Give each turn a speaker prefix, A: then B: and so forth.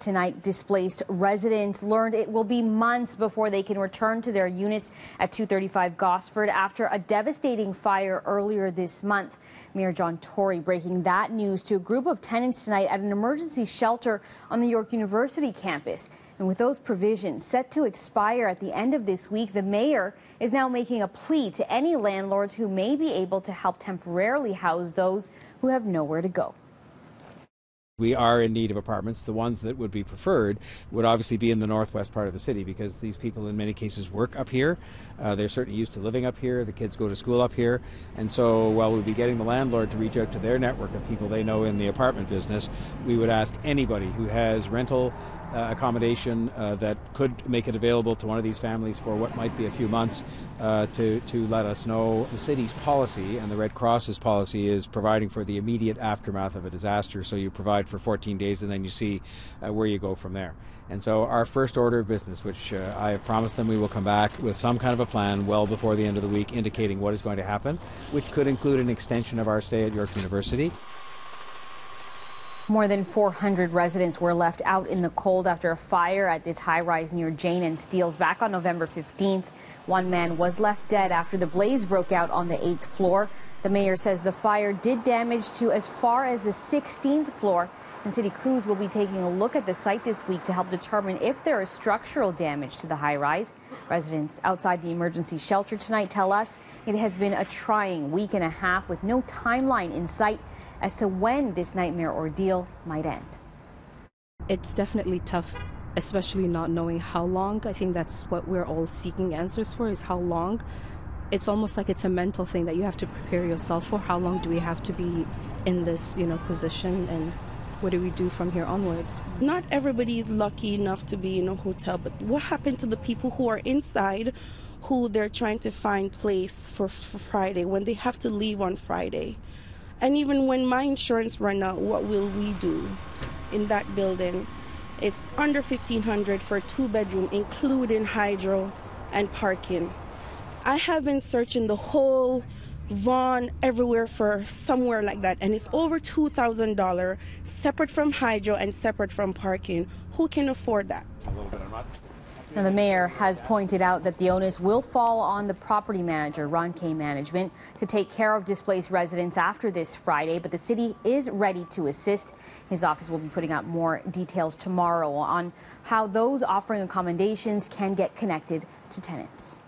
A: Tonight, displaced residents learned it will be months before they can return to their units at 235 Gosford after a devastating fire earlier this month. Mayor John Tory breaking that news to a group of tenants tonight at an emergency shelter on the York University campus. And with those provisions set to expire at the end of this week, the mayor is now making a plea to any landlords who may be able to help temporarily house those who have nowhere to go.
B: We are in need of apartments. The ones that would be preferred would obviously be in the northwest part of the city because these people in many cases work up here. They're certainly used to living up here. The kids go to school up here. And so while we'd be getting the landlord to reach out to their network of people they know in the apartment business, we would ask anybody who has rental accommodation that could make it available to one of these families for what might be a few months to let us know. The city's policy and the Red Cross's policy is providing for the immediate aftermath of a disaster. So you provide for 14 days and then you see where you go from there. And so our first order of business, which I have promised them we will come back with some kind of a plan well before the end of the week indicating what is going to happen, which could include an extension of our stay at York University.
A: More than 400 residents were left out in the cold after a fire at this high-rise near Jane and Steeles back on November 15th. One man was left dead after the blaze broke out on the 8th floor. The mayor says the fire did damage to as far as the 16th floor, and city crews will be taking a look at the site this week to help determine if there is structural damage to the high-rise. Residents outside the emergency shelter tonight tell us it has been a trying week and a half with no timeline in sight as to when this nightmare ordeal might end.
C: It's definitely tough, especially not knowing how long. I think that's what we're all seeking answers for, is how long. It's almost like it's a mental thing that you have to prepare yourself for. How long do we have to be in this, position, and what do we do from here onwards?
D: Not everybody is lucky enough to be in a hotel, but what happened to the people who are inside, who they're trying to find place for Friday, when they have to leave on Friday? And even when my insurance run out, what will we do in that building? It's under $1,500 for a 2-bedroom, including hydro and parking. I have been searching the whole Vaughan, everywhere for somewhere like that, and it's over $2,000, separate from hydro and separate from parking. Who can afford that?
A: Now, the mayor has pointed out that the onus will fall on the property manager, Ron K. Management, to take care of displaced residents after this Friday, but the city is ready to assist. His office will be putting out more details tomorrow on how those offering accommodations can get connected to tenants.